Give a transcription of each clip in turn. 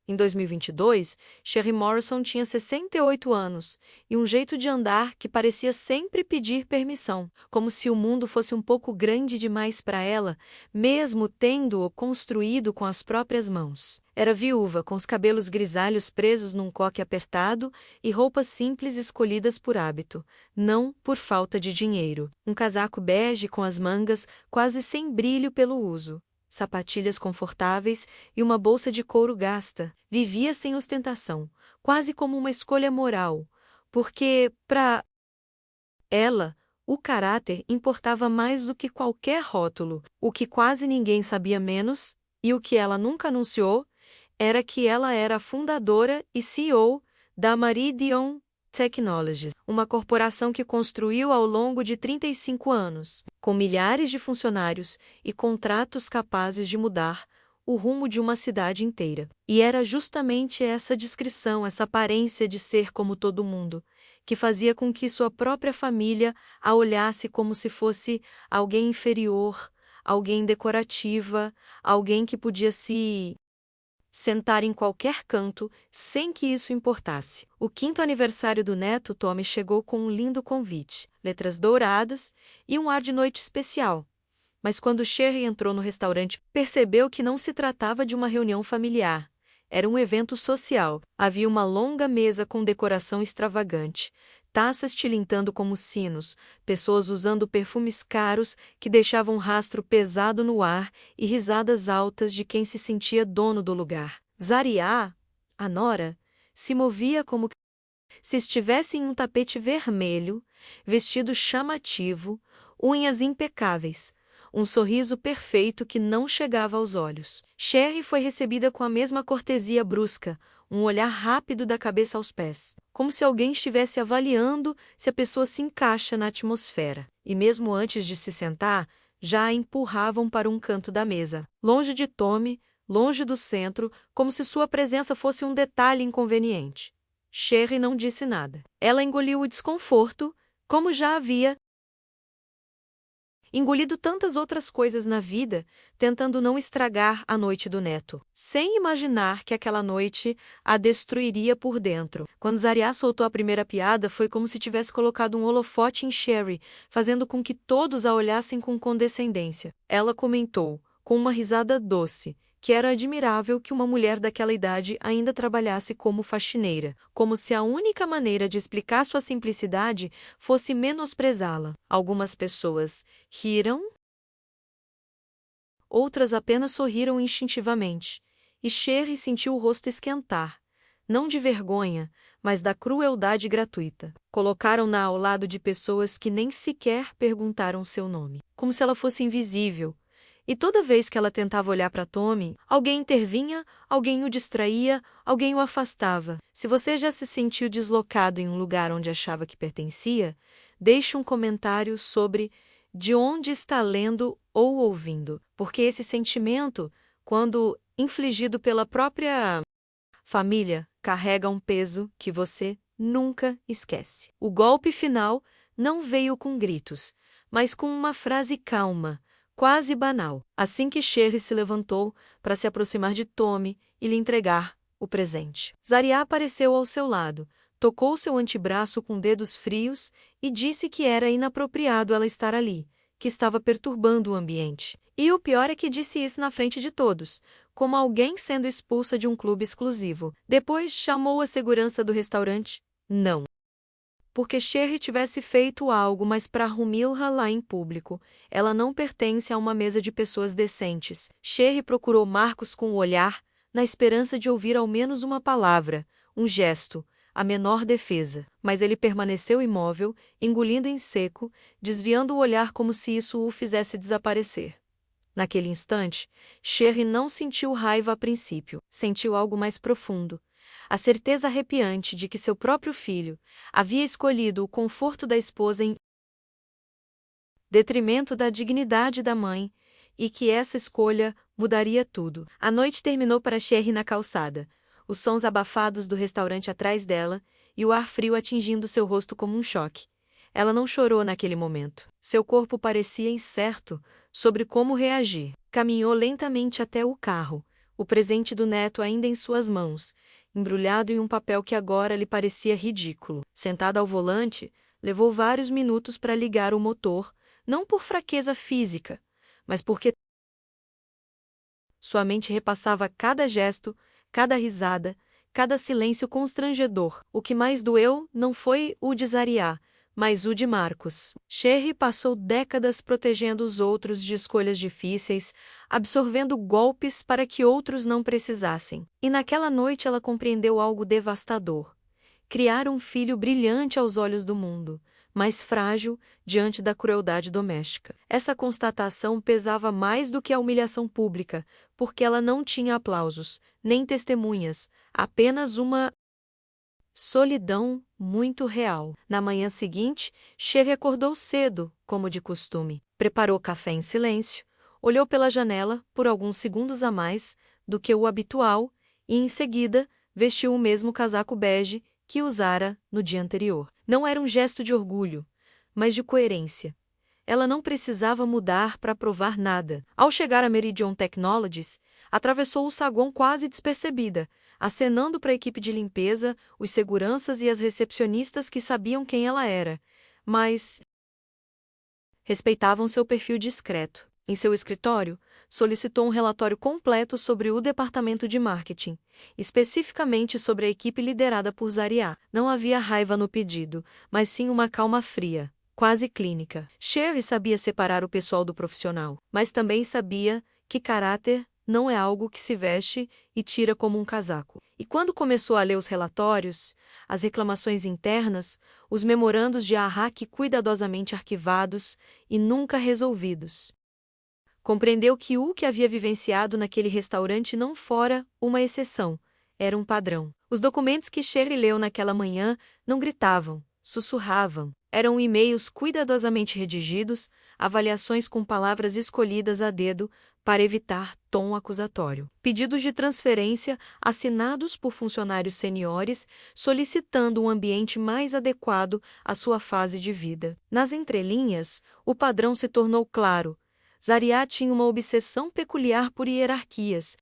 Em 2022, Sherry Morrison tinha 68 anos e um jeito de andar que parecia sempre pedir permissão, como se o mundo fosse um pouco grande demais para ela, mesmo tendo-o construído com as próprias mãos. Era viúva, com os cabelos grisalhos presos num coque apertado e roupas simples escolhidas por hábito, não por falta de dinheiro. Um casaco bege com as mangas quase sem brilho pelo uso, sapatilhas confortáveis e uma bolsa de couro gasta. Vivia sem ostentação, quase como uma escolha moral, porque, para ela, o caráter importava mais do que qualquer rótulo. O que quase ninguém sabia menos, e o que ela nunca anunciou, era que ela era a fundadora e CEO da Meridian Technologies, uma corporação que construiu ao longo de 35 anos, com milhares de funcionários e contratos capazes de mudar o rumo de uma cidade inteira. E era justamente essa descrição, essa aparência de ser como todo mundo, que fazia com que sua própria família a olhasse como se fosse alguém inferior, alguém decorativa, alguém que podia se sentar em qualquer canto, sem que isso importasse. O 5º aniversário do neto Tommy chegou com um lindo convite, letras douradas e um ar de noite especial. Mas quando Sherry entrou no restaurante, percebeu que não se tratava de uma reunião familiar. Era um evento social. Havia uma longa mesa com decoração extravagante, taças tilintando como sinos, pessoas usando perfumes caros que deixavam um rastro pesado no ar e risadas altas de quem se sentia dono do lugar. Zaria, a nora, se movia como se estivesse em um tapete vermelho, vestido chamativo, unhas impecáveis, um sorriso perfeito que não chegava aos olhos. Sherry foi recebida com a mesma cortesia brusca, um olhar rápido da cabeça aos pés, como se alguém estivesse avaliando se a pessoa se encaixa na atmosfera. E mesmo antes de se sentar, já a empurravam para um canto da mesa, longe de Tommy, longe do centro, como se sua presença fosse um detalhe inconveniente. Sherry não disse nada. Ela engoliu o desconforto, como já havia engolido tantas outras coisas na vida, tentando não estragar a noite do neto, sem imaginar que aquela noite a destruiria por dentro. Quando Zaria soltou a primeira piada, foi como se tivesse colocado um holofote em Sherry, fazendo com que todos a olhassem com condescendência. Ela comentou, com uma risada doce, que era admirável que uma mulher daquela idade ainda trabalhasse como faxineira, como se a única maneira de explicar sua simplicidade fosse menosprezá-la. Algumas pessoas riram, outras apenas sorriram instintivamente, e Sherry sentiu o rosto esquentar, não de vergonha, mas da crueldade gratuita. Colocaram-na ao lado de pessoas que nem sequer perguntaram seu nome, como se ela fosse invisível. E toda vez que ela tentava olhar para Tommy, alguém intervinha, alguém o distraía, alguém o afastava. Se você já se sentiu deslocado em um lugar onde achava que pertencia, deixe um comentário sobre de onde está lendo ou ouvindo, porque esse sentimento, quando infligido pela própria família, carrega um peso que você nunca esquece. O golpe final não veio com gritos, mas com uma frase calma, quase banal, assim que Sherry se levantou para se aproximar de Tommy e lhe entregar o presente. Zaria apareceu ao seu lado, tocou seu antebraço com dedos frios e disse que era inapropriado ela estar ali, que estava perturbando o ambiente. E o pior é que disse isso na frente de todos, como alguém sendo expulsa de um clube exclusivo. Depois chamou a segurança do restaurante. Não porque Sherry tivesse feito algo, mas para humilhá lá em público. Ela não pertence a uma mesa de pessoas decentes. Sherry procurou Marcos com o olhar, na esperança de ouvir ao menos uma palavra, um gesto, a menor defesa. Mas ele permaneceu imóvel, engolindo em seco, desviando o olhar como se isso o fizesse desaparecer. Naquele instante, Sherry não sentiu raiva a princípio, sentiu algo mais profundo. A certeza arrepiante de que seu próprio filho havia escolhido o conforto da esposa em detrimento da dignidade da mãe, e que essa escolha mudaria tudo. A noite terminou para Sherry na calçada, os sons abafados do restaurante atrás dela e o ar frio atingindo seu rosto como um choque. Ela não chorou naquele momento. Seu corpo parecia incerto sobre como reagir. Caminhou lentamente até o carro, o presente do neto ainda em suas mãos, embrulhado em um papel que agora lhe parecia ridículo. Sentada ao volante, levou vários minutos para ligar o motor, não por fraqueza física, mas porque sua mente repassava cada gesto, cada risada, cada silêncio constrangedor. O que mais doeu não foi o de Zariá, mas o de Marcos. Sherry passou décadas protegendo os outros de escolhas difíceis, absorvendo golpes para que outros não precisassem. E naquela noite ela compreendeu algo devastador. Criar um filho brilhante aos olhos do mundo, mas frágil diante da crueldade doméstica. Essa constatação pesava mais do que a humilhação pública, porque ela não tinha aplausos, nem testemunhas, apenas uma solidão muito real. Na manhã seguinte, Sherry acordou cedo, como de costume. Preparou café em silêncio, olhou pela janela por alguns segundos a mais do que o habitual e, em seguida, vestiu o mesmo casaco bege que usara no dia anterior. Não era um gesto de orgulho, mas de coerência. Ela não precisava mudar para provar nada. Ao chegar a Meridian Technologies, atravessou o saguão quase despercebida, acenando para a equipe de limpeza, os seguranças e as recepcionistas que sabiam quem ela era, mas respeitavam seu perfil discreto. Em seu escritório, solicitou um relatório completo sobre o departamento de marketing, especificamente sobre a equipe liderada por Zariá. Não havia raiva no pedido, mas sim uma calma fria, quase clínica. Sherry sabia separar o pessoal do profissional, mas também sabia que caráter não é algo que se veste e tira como um casaco. E quando começou a ler os relatórios, as reclamações internas, os memorandos de arraque cuidadosamente arquivados e nunca resolvidos, compreendeu que o que havia vivenciado naquele restaurante não fora uma exceção, era um padrão. Os documentos que Sherry leu naquela manhã não gritavam, sussurravam. Eram e-mails cuidadosamente redigidos, avaliações com palavras escolhidas a dedo para evitar tom acusatório. Pedidos de transferência assinados por funcionários seniores, solicitando um ambiente mais adequado à sua fase de vida. Nas entrelinhas, o padrão se tornou claro. Zariá tinha uma obsessão peculiar por hierarquias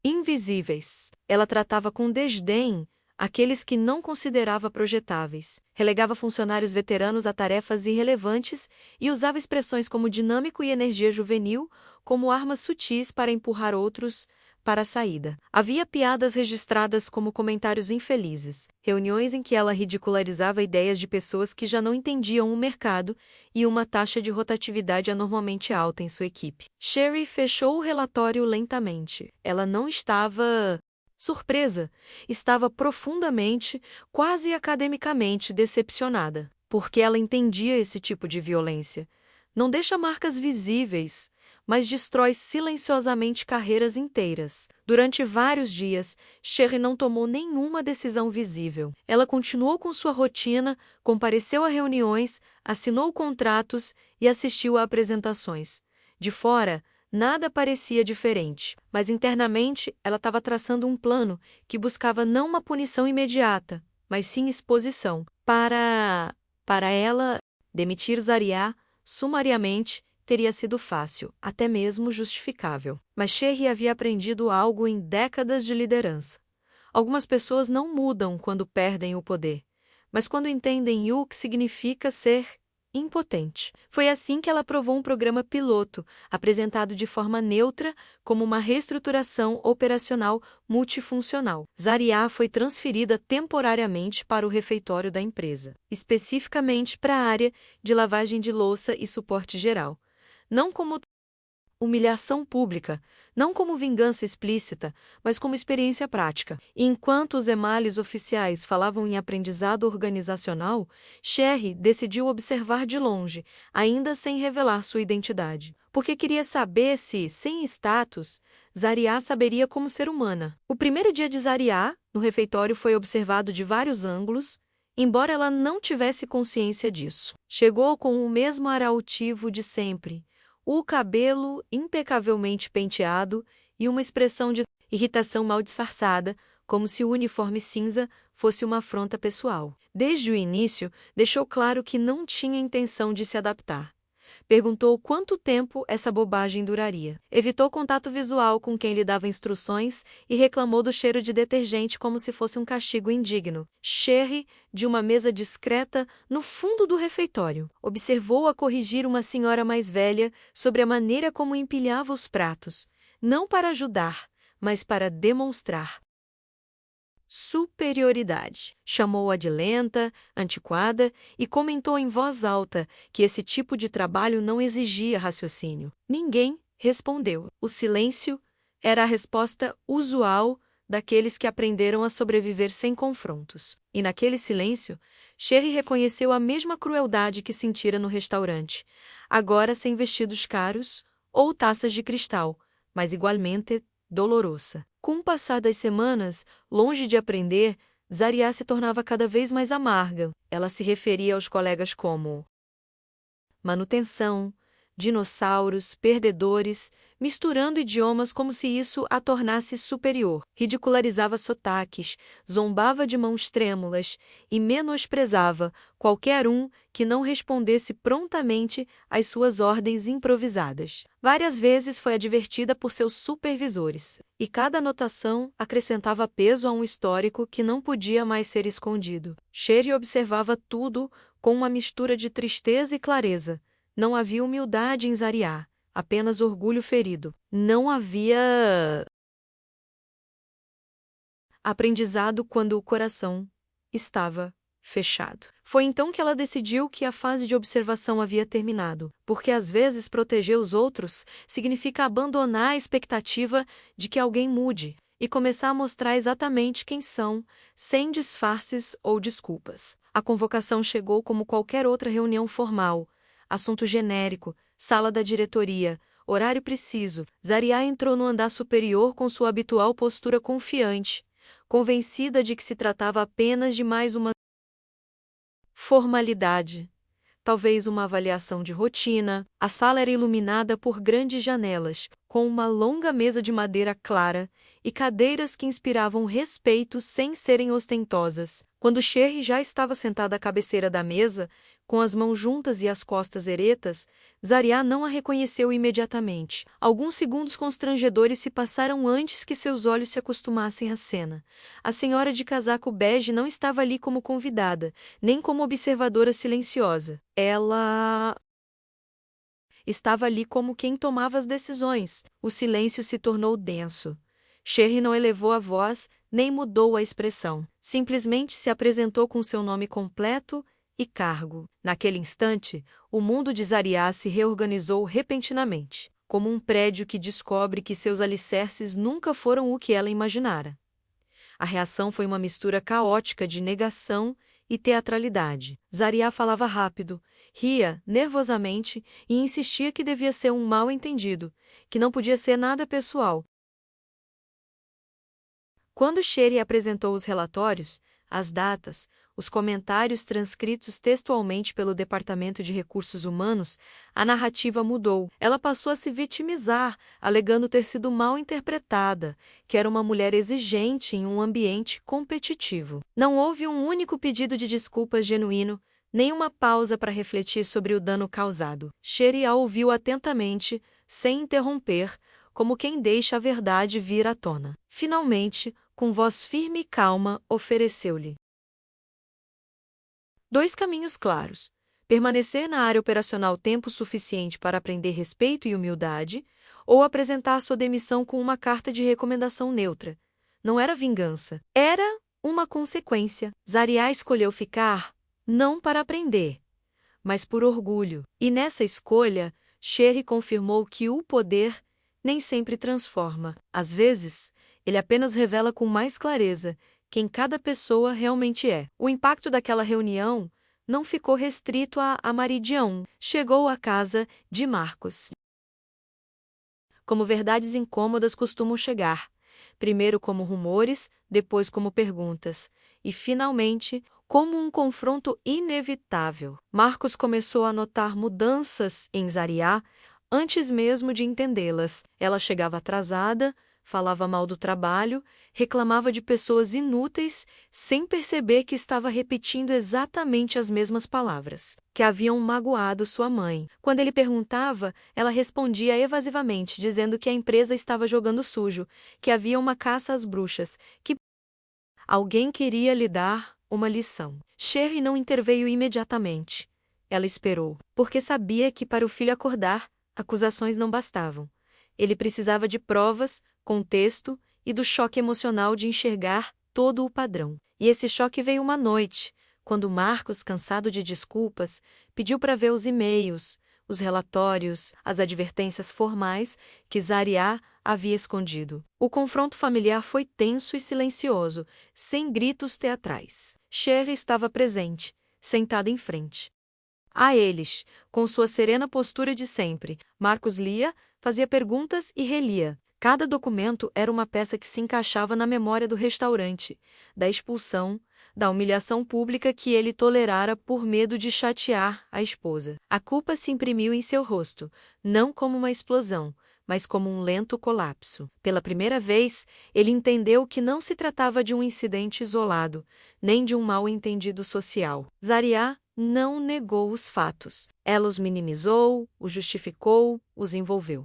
invisíveis. Ela tratava com desdém aqueles que não considerava projetáveis, relegava funcionários veteranos a tarefas irrelevantes e usava expressões como dinâmico e energia juvenil como armas sutis para empurrar outros para a saída. Havia piadas registradas como comentários infelizes, reuniões em que ela ridicularizava ideias de pessoas que já não entendiam o mercado e uma taxa de rotatividade anormalmente alta em sua equipe. Sherry fechou o relatório lentamente. Ela não estava surpresa, estava profundamente, quase academicamente decepcionada, porque ela entendia esse tipo de violência. Não deixa marcas visíveis, mas destrói silenciosamente carreiras inteiras. Durante vários dias, Sherry não tomou nenhuma decisão visível. Ela continuou com sua rotina, compareceu a reuniões, assinou contratos e assistiu a apresentações. De fora, nada parecia diferente, mas internamente ela estava traçando um plano que buscava não uma punição imediata, mas sim exposição. Para ela, demitir Zariá sumariamente teria sido fácil, até mesmo justificável. Mas Sherry havia aprendido algo em décadas de liderança. Algumas pessoas não mudam quando perdem o poder, mas quando entendem o que significa ser impotente. Foi assim que ela aprovou um programa piloto, apresentado de forma neutra como uma reestruturação operacional multifuncional. Zariá foi transferida temporariamente para o refeitório da empresa, especificamente para a área de lavagem de louça e suporte geral. Não como humilhação pública, não como vingança explícita, mas como experiência prática. E enquanto os emales oficiais falavam em aprendizado organizacional, Sherry decidiu observar de longe, ainda sem revelar sua identidade. Porque queria saber se, sem status, Zariá saberia como ser humana. O primeiro dia de Zariá, no refeitório, foi observado de vários ângulos, embora ela não tivesse consciência disso. Chegou com o mesmo ar altivo de sempre, o cabelo impecavelmente penteado e uma expressão de irritação mal disfarçada, como se o uniforme cinza fosse uma afronta pessoal. Desde o início, deixou claro que não tinha intenção de se adaptar. Perguntou quanto tempo essa bobagem duraria. Evitou contato visual com quem lhe dava instruções e reclamou do cheiro de detergente como se fosse um castigo indigno. Sherry, de uma mesa discreta no fundo do refeitório, observou-a corrigir uma senhora mais velha sobre a maneira como empilhava os pratos, não para ajudar, mas para demonstrar superioridade. Chamou-a de lenta, antiquada e comentou em voz alta que esse tipo de trabalho não exigia raciocínio. Ninguém respondeu. O silêncio era a resposta usual daqueles que aprenderam a sobreviver sem confrontos. E naquele silêncio, Sherry reconheceu a mesma crueldade que sentira no restaurante, agora sem vestidos caros ou taças de cristal, mas igualmente dolorosa. Com o passar das semanas, longe de aprender, Zariá se tornava cada vez mais amarga. Ela se referia aos colegas como manutenção, dinossauros, perdedores, misturando idiomas como se isso a tornasse superior. Ridicularizava sotaques, zombava de mãos trêmulas e menosprezava qualquer um que não respondesse prontamente às suas ordens improvisadas. Várias vezes foi advertida por seus supervisores, e cada anotação acrescentava peso a um histórico que não podia mais ser escondido. Sherry observava tudo com uma mistura de tristeza e clareza. Não havia humildade em Zariá, apenas orgulho ferido. Não havia aprendizado quando o coração estava fechado. Foi então que ela decidiu que a fase de observação havia terminado, porque às vezes proteger os outros significa abandonar a expectativa de que alguém mude e começar a mostrar exatamente quem são, sem disfarces ou desculpas. A convocação chegou como qualquer outra reunião formal. Assunto genérico, sala da diretoria, horário preciso. Zariá entrou no andar superior com sua habitual postura confiante, convencida de que se tratava apenas de mais uma formalidade. Talvez uma avaliação de rotina. A sala era iluminada por grandes janelas, com uma longa mesa de madeira clara e cadeiras que inspiravam respeito sem serem ostentosas. Quando Sherry já estava sentada à cabeceira da mesa, com as mãos juntas e as costas eretas, Zariá não a reconheceu imediatamente. Alguns segundos constrangedores se passaram antes que seus olhos se acostumassem à cena. A senhora de casaco bege não estava ali como convidada, nem como observadora silenciosa. Ela estava ali como quem tomava as decisões. O silêncio se tornou denso. Sherry não elevou a voz, nem mudou a expressão. Simplesmente se apresentou com seu nome completo e cargo. Naquele instante, o mundo de Zariá se reorganizou repentinamente, como um prédio que descobre que seus alicerces nunca foram o que ela imaginara. A reação foi uma mistura caótica de negação e teatralidade. Zariá falava rápido, ria nervosamente e insistia que devia ser um mal-entendido, que não podia ser nada pessoal. Quando Sherry apresentou os relatórios, as datas, os comentários transcritos textualmente pelo Departamento de Recursos Humanos, a narrativa mudou. Ela passou a se vitimizar, alegando ter sido mal interpretada, que era uma mulher exigente em um ambiente competitivo. Não houve um único pedido de desculpas genuíno, nem uma pausa para refletir sobre o dano causado. Sherry a ouviu atentamente, sem interromper, como quem deixa a verdade vir à tona. Finalmente, com voz firme e calma, ofereceu-lhe 2 caminhos claros: permanecer na área operacional tempo suficiente para aprender respeito e humildade, ou apresentar sua demissão com uma carta de recomendação neutra. Não era vingança, era uma consequência. Zariá escolheu ficar, não para aprender, mas por orgulho. E nessa escolha, Sherry confirmou que o poder nem sempre transforma. Às vezes, ele apenas revela com mais clareza quem cada pessoa realmente é. O impacto daquela reunião não ficou restrito a Maridião. Chegou à casa de Marcos. Como verdades incômodas costumam chegar, primeiro como rumores, depois como perguntas, e finalmente como um confronto inevitável. Marcos começou a notar mudanças em Zariá antes mesmo de entendê-las. Ela chegava atrasada, falava mal do trabalho, reclamava de pessoas inúteis, sem perceber que estava repetindo exatamente as mesmas palavras, que haviam magoado sua mãe. Quando ele perguntava, ela respondia evasivamente, dizendo que a empresa estava jogando sujo, que havia uma caça às bruxas, que alguém queria lhe dar uma lição. Sherry não interveio imediatamente. Ela esperou, porque sabia que para o filho acordar, acusações não bastavam. Ele precisava de provas, contexto e do choque emocional de enxergar todo o padrão. E esse choque veio uma noite, quando Marcos, cansado de desculpas, pediu para ver os e-mails, os relatórios, as advertências formais que Zariá havia escondido. O confronto familiar foi tenso e silencioso, sem gritos teatrais. Sherry estava presente, sentada em frente a eles, com sua serena postura de sempre. Marcos lia, fazia perguntas e relia. Cada documento era uma peça que se encaixava na memória do restaurante, da expulsão, da humilhação pública que ele tolerara por medo de chatear a esposa. A culpa se imprimiu em seu rosto, não como uma explosão, mas como um lento colapso. Pela primeira vez, ele entendeu que não se tratava de um incidente isolado, nem de um mal-entendido social. Zariá não negou os fatos. Ela os minimizou, os justificou, os envolveu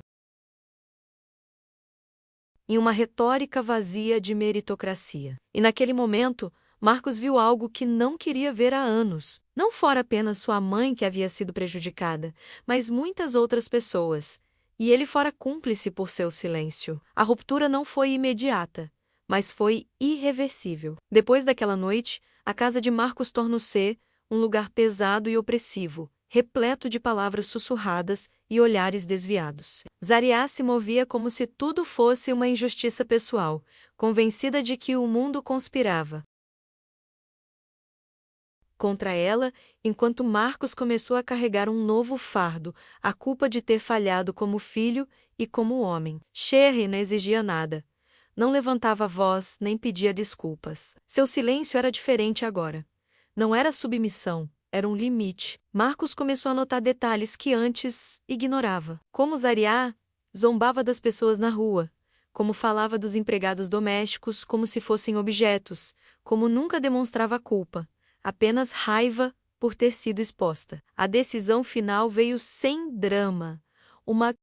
em uma retórica vazia de meritocracia. E naquele momento, Marcos viu algo que não queria ver há anos. Não fora apenas sua mãe que havia sido prejudicada, mas muitas outras pessoas. E ele fora cúmplice por seu silêncio. A ruptura não foi imediata, mas foi irreversível. Depois daquela noite, a casa de Marcos tornou-se um lugar pesado e opressivo, repleto de palavras sussurradas e olhares desviados. Zariá se movia como se tudo fosse uma injustiça pessoal, convencida de que o mundo conspirava contra ela, enquanto Marcos começou a carregar um novo fardo, a culpa de ter falhado como filho e como homem. Sherry não exigia nada. Não levantava voz nem pedia desculpas. Seu silêncio era diferente agora. Não era submissão, era um limite. Marcos começou a notar detalhes que antes ignorava. Como Zariá zombava das pessoas na rua, como falava dos empregados domésticos como se fossem objetos, como nunca demonstrava culpa, apenas raiva por ter sido exposta. A decisão final veio sem drama. Uma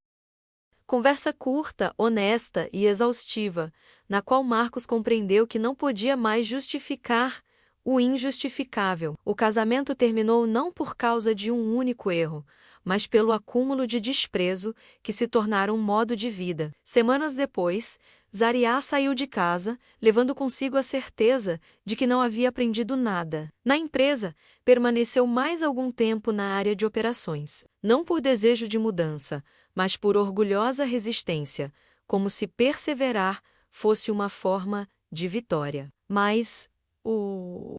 conversa curta, honesta e exaustiva, na qual Marcos compreendeu que não podia mais justificar o injustificável. O casamento terminou não por causa de um único erro, mas pelo acúmulo de desprezo que se tornara um modo de vida. Semanas depois, Zariá saiu de casa, levando consigo a certeza de que não havia aprendido nada. Na empresa, permaneceu mais algum tempo na área de operações, não por desejo de mudança, mas por orgulhosa resistência, como se perseverar fosse uma forma de vitória. Mas o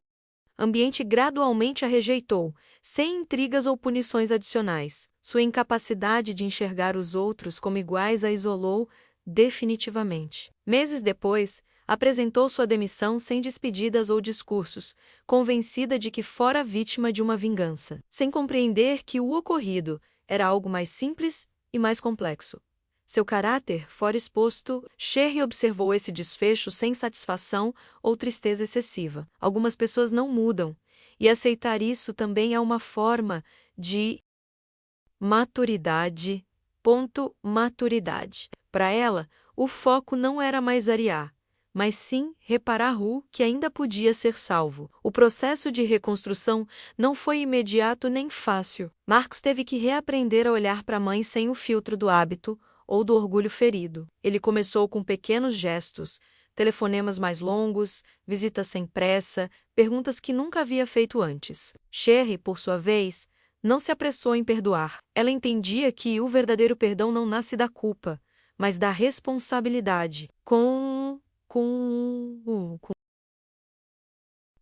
ambiente gradualmente a rejeitou, sem intrigas ou punições adicionais. Sua incapacidade de enxergar os outros como iguais a isolou definitivamente. Meses depois, apresentou sua demissão sem despedidas ou discursos, convencida de que fora vítima de uma vingança, sem compreender que o ocorrido era algo mais simples e mais complexo. Seu caráter fora exposto, Sherry observou esse desfecho sem satisfação ou tristeza excessiva. Algumas pessoas não mudam, e aceitar isso também é uma forma de maturidade. Maturidade. Para ela, o foco não era mais Zariá, mas sim reparar que ainda podia ser salvo. O processo de reconstrução não foi imediato nem fácil. Marcos teve que reaprender a olhar para a mãe sem o filtro do hábito ou do orgulho ferido. Ele começou com pequenos gestos, telefonemas mais longos, visitas sem pressa, perguntas que nunca havia feito antes. Sherry, por sua vez, não se apressou em perdoar. Ela entendia que o verdadeiro perdão não nasce da culpa, mas da responsabilidade. Com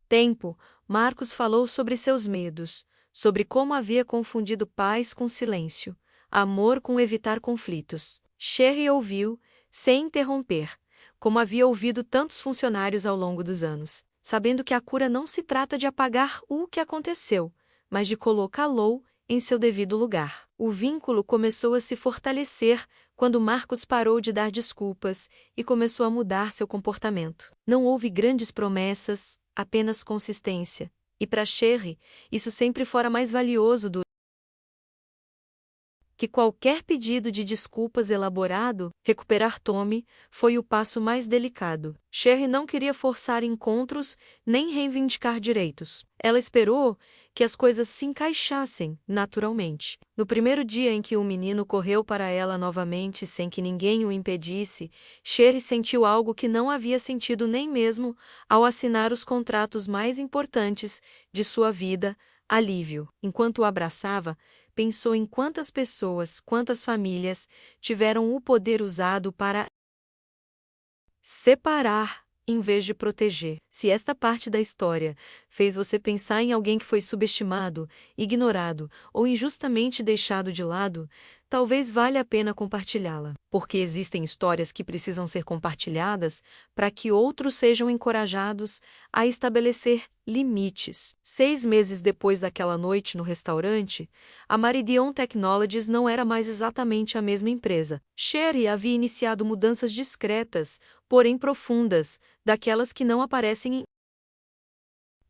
tempo, Marcos falou sobre seus medos, sobre como havia confundido paz com silêncio, amor com evitar conflitos. Sherry ouviu, sem interromper, como havia ouvido tantos funcionários ao longo dos anos, sabendo que a cura não se trata de apagar o que aconteceu, mas de colocá-lo em seu devido lugar. O vínculo começou a se fortalecer quando Marcos parou de dar desculpas e começou a mudar seu comportamento. Não houve grandes promessas, apenas consistência. E para Sherry, isso sempre fora mais valioso do que qualquer pedido de desculpas elaborado. Recuperar Tommy foi o passo mais delicado. Sherry não queria forçar encontros nem reivindicar direitos. Ela esperou que as coisas se encaixassem naturalmente. No primeiro dia em que o menino correu para ela novamente sem que ninguém o impedisse, Sherry sentiu algo que não havia sentido nem mesmo ao assinar os contratos mais importantes de sua vida: alívio. Enquanto o abraçava, pensou em quantas pessoas, quantas famílias tiveram o poder usado para separar em vez de proteger. Se esta parte da história fez você pensar em alguém que foi subestimado, ignorado ou injustamente deixado de lado, talvez valha a pena compartilhá-la, porque existem histórias que precisam ser compartilhadas para que outros sejam encorajados a estabelecer limites. 6 meses depois daquela noite no restaurante, a Meridian Technologies não era mais exatamente a mesma empresa. Sherry havia iniciado mudanças discretas, porém profundas, daquelas que não aparecem em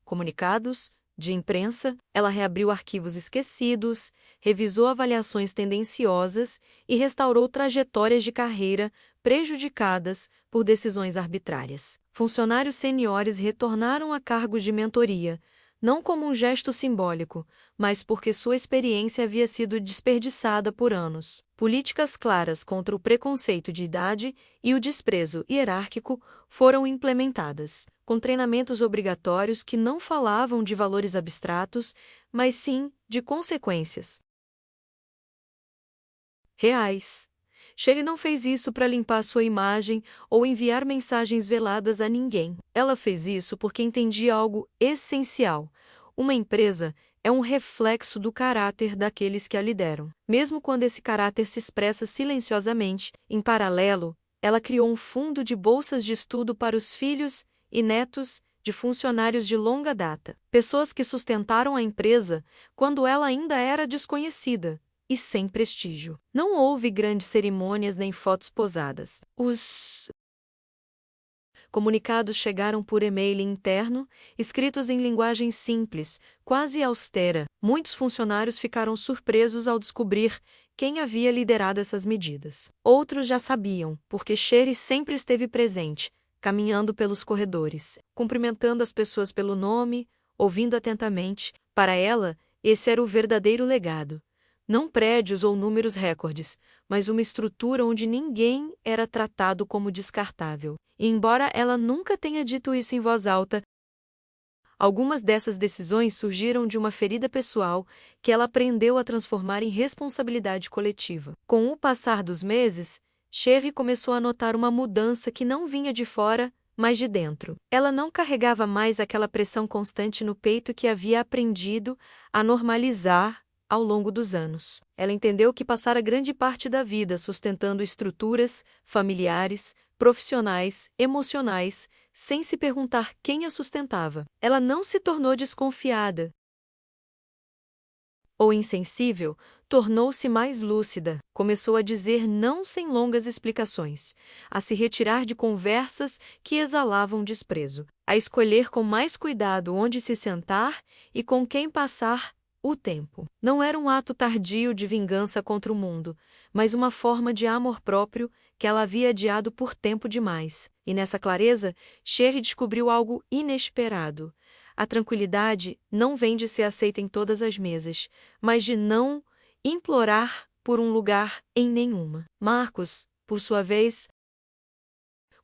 comunicados de imprensa. Ela reabriu arquivos esquecidos, revisou avaliações tendenciosas e restaurou trajetórias de carreira prejudicadas por decisões arbitrárias. Funcionários seniores retornaram a cargos de mentoria, não como um gesto simbólico, mas porque sua experiência havia sido desperdiçada por anos. Políticas claras contra o preconceito de idade e o desprezo hierárquico foram implementadas, com treinamentos obrigatórios que não falavam de valores abstratos, mas sim de consequências reais. Sherry não fez isso para limpar sua imagem ou enviar mensagens veladas a ninguém. Ela fez isso porque entendia algo essencial: uma empresa é um reflexo do caráter daqueles que a lideram, mesmo quando esse caráter se expressa silenciosamente. Em paralelo, ela criou um fundo de bolsas de estudo para os filhos e netos de funcionários de longa data, pessoas que sustentaram a empresa quando ela ainda era desconhecida e sem prestígio. Não houve grandes cerimônias nem fotos posadas. Os comunicados chegaram por e-mail interno, escritos em linguagem simples, quase austera. Muitos funcionários ficaram surpresos ao descobrir quem havia liderado essas medidas. Outros já sabiam, porque Sherry sempre esteve presente, caminhando pelos corredores, cumprimentando as pessoas pelo nome, ouvindo atentamente. Para ela, esse era o verdadeiro legado. Não prédios ou números recordes, mas uma estrutura onde ninguém era tratado como descartável. E embora ela nunca tenha dito isso em voz alta, algumas dessas decisões surgiram de uma ferida pessoal que ela aprendeu a transformar em responsabilidade coletiva. Com o passar dos meses, Sherry começou a notar uma mudança que não vinha de fora, mas de dentro. Ela não carregava mais aquela pressão constante no peito que havia aprendido a normalizar ao longo dos anos. Ela entendeu que passara grande parte da vida sustentando estruturas familiares, profissionais, emocionais, sem se perguntar quem a sustentava. Ela não se tornou desconfiada ou insensível, tornou-se mais lúcida, começou a dizer não sem longas explicações, a se retirar de conversas que exalavam desprezo, a escolher com mais cuidado onde se sentar e com quem passar o tempo. Não era um ato tardio de vingança contra o mundo, mas uma forma de amor próprio que ela havia adiado por tempo demais. E nessa clareza, Sherry descobriu algo inesperado. A tranquilidade não vem de ser aceita em todas as mesas, mas de não implorar por um lugar em nenhuma. Marcos, por sua vez,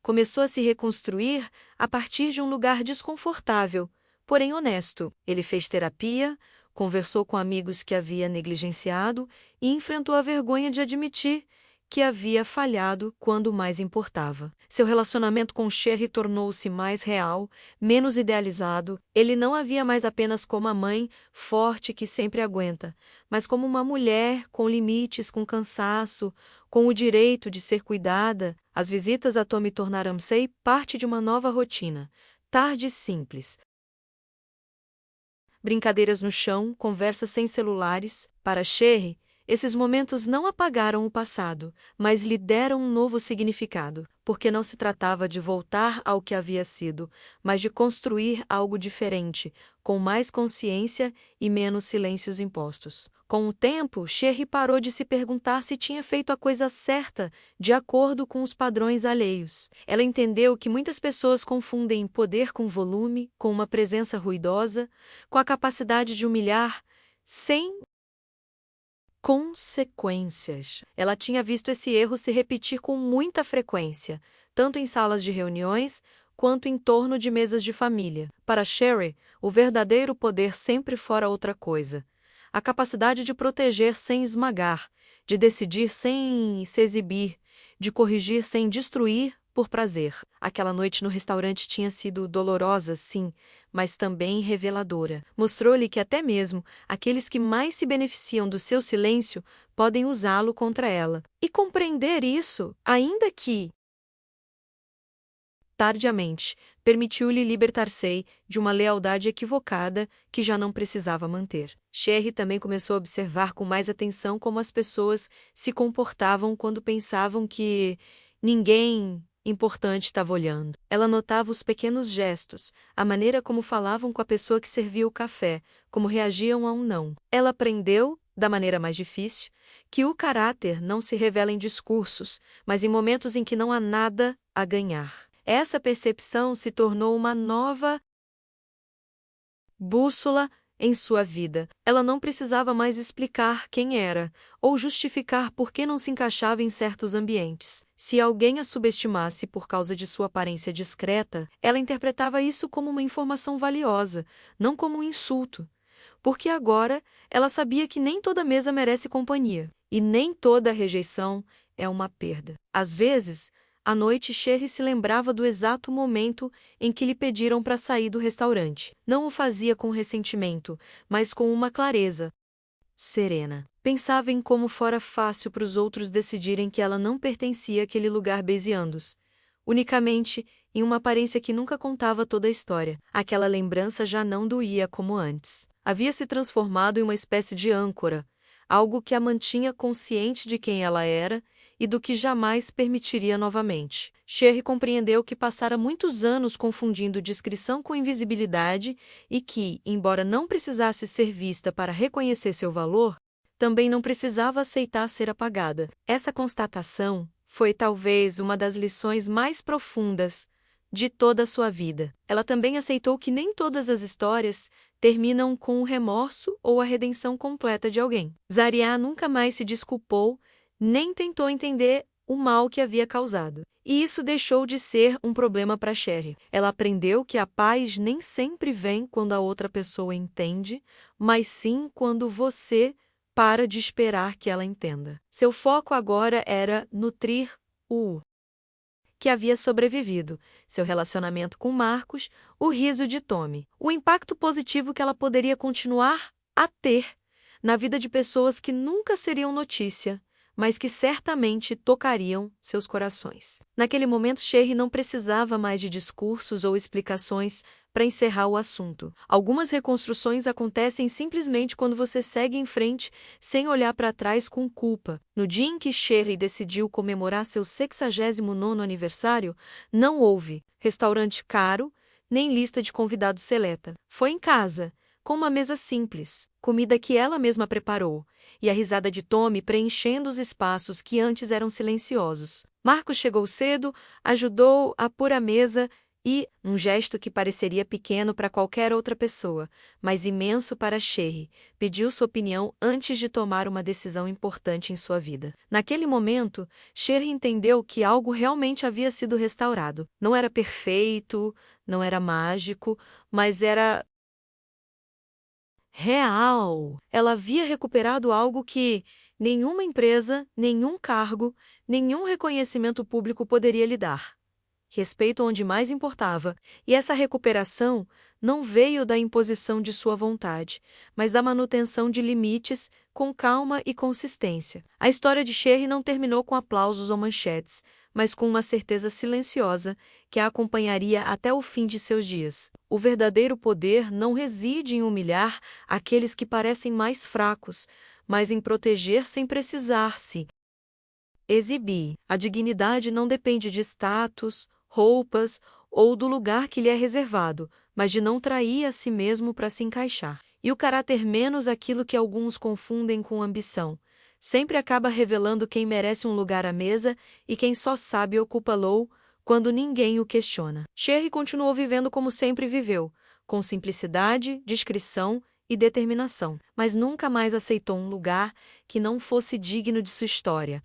começou a se reconstruir a partir de um lugar desconfortável, porém honesto. Ele fez terapia, conversou com amigos que havia negligenciado e enfrentou a vergonha de admitir que havia falhado quando mais importava. Seu relacionamento com Sherry tornou-se mais real, menos idealizado. Ele não a via mais apenas como a mãe forte que sempre aguenta, mas como uma mulher com limites, com cansaço, com o direito de ser cuidada. As visitas a Tommy tornaram-se parte de uma nova rotina. Tardes simples, brincadeiras no chão, conversas sem celulares. Para Sherry, Esses momentos não apagaram o passado, mas lhe deram um novo significado, porque não se tratava de voltar ao que havia sido, mas de construir algo diferente, com mais consciência e menos silêncios impostos. Com o tempo, Sherry parou de se perguntar se tinha feito a coisa certa, de acordo com os padrões alheios. Ela entendeu que muitas pessoas confundem poder com volume, com uma presença ruidosa, com a capacidade de humilhar, sem consequências. Ela tinha visto esse erro se repetir com muita frequência, tanto em salas de reuniões quanto em torno de mesas de família. Para Sherry, o verdadeiro poder sempre fora outra coisa. A capacidade de proteger sem esmagar, de decidir sem se exibir, de corrigir sem destruir por prazer. Aquela noite no restaurante tinha sido dolorosa, sim, mas também reveladora. Mostrou-lhe que até mesmo aqueles que mais se beneficiam do seu silêncio podem usá-lo contra ela. E compreender isso, ainda que tardiamente, permitiu-lhe libertar-se de uma lealdade equivocada que já não precisava manter. Sherry também começou a observar com mais atenção como as pessoas se comportavam quando pensavam que ninguém importante estava olhando. Ela notava os pequenos gestos, a maneira como falavam com a pessoa que servia o café, como reagiam a um não. Ela aprendeu, da maneira mais difícil, que o caráter não se revela em discursos, mas em momentos em que não há nada a ganhar. Essa percepção se tornou uma nova bússola em sua vida. Ela não precisava mais explicar quem era, ou justificar por que não se encaixava em certos ambientes. Se alguém a subestimasse por causa de sua aparência discreta, ela interpretava isso como uma informação valiosa, não como um insulto. Porque agora ela sabia que nem toda mesa merece companhia, e nem toda rejeição é uma perda. Às vezes, à noite, Sherry se lembrava do exato momento em que lhe pediram para sair do restaurante. Não o fazia com ressentimento, mas com uma clareza serena. Pensava em como fora fácil para os outros decidirem que ela não pertencia àquele lugar bezeando-os, unicamente em uma aparência que nunca contava toda a história. Aquela lembrança já não doía como antes. Havia se transformado em uma espécie de âncora, algo que a mantinha consciente de quem ela era e do que jamais permitiria novamente. Sherry compreendeu que passara muitos anos confundindo discrição com invisibilidade e que, embora não precisasse ser vista para reconhecer seu valor, também não precisava aceitar ser apagada. Essa constatação foi talvez uma das lições mais profundas de toda a sua vida. Ela também aceitou que nem todas as histórias terminam com o remorso ou a redenção completa de alguém. Zariah nunca mais se desculpou, nem tentou entender o mal que havia causado. E isso deixou de ser um problema para Sherry. Ela aprendeu que a paz nem sempre vem quando a outra pessoa entende, mas sim quando você para de esperar que ela entenda. Seu foco agora era nutrir o que havia sobrevivido, seu relacionamento com Marcos, o riso de Tommy, o impacto positivo que ela poderia continuar a ter na vida de pessoas que nunca seriam notícia, mas que certamente tocariam seus corações. Naquele momento, Sherry não precisava mais de discursos ou explicações para encerrar o assunto. Algumas reconstruções acontecem simplesmente quando você segue em frente sem olhar para trás com culpa. No dia em que Sherry decidiu comemorar seu 69º aniversário, não houve restaurante caro, nem lista de convidados seleta. Foi em casa, com uma mesa simples, comida que ela mesma preparou, e a risada de Tommy preenchendo os espaços que antes eram silenciosos. Marcos chegou cedo, ajudou a pôr a mesa e, num gesto que pareceria pequeno para qualquer outra pessoa, mas imenso para Sherry, pediu sua opinião antes de tomar uma decisão importante em sua vida. Naquele momento, Sherry entendeu que algo realmente havia sido restaurado. Não era perfeito, não era mágico, mas era real. Ela havia recuperado algo que nenhuma empresa, nenhum cargo, nenhum reconhecimento público poderia lhe dar. Respeito onde mais importava, e essa recuperação não veio da imposição de sua vontade, mas da manutenção de limites com calma e consistência. A história de Sherry não terminou com aplausos ou manchetes, mas com uma certeza silenciosa que a acompanharia até o fim de seus dias. O verdadeiro poder não reside em humilhar aqueles que parecem mais fracos, mas em proteger sem precisar se exibir. A dignidade não depende de status, roupas ou do lugar que lhe é reservado, mas de não trair a si mesmo para se encaixar. E o caráter menos aquilo que alguns confundem com ambição. Sempre acaba revelando quem merece um lugar à mesa e quem só sabe ocupá-lo quando ninguém o questiona. Cherry continuou vivendo como sempre viveu, com simplicidade, discrição e determinação, mas nunca mais aceitou um lugar que não fosse digno de sua história.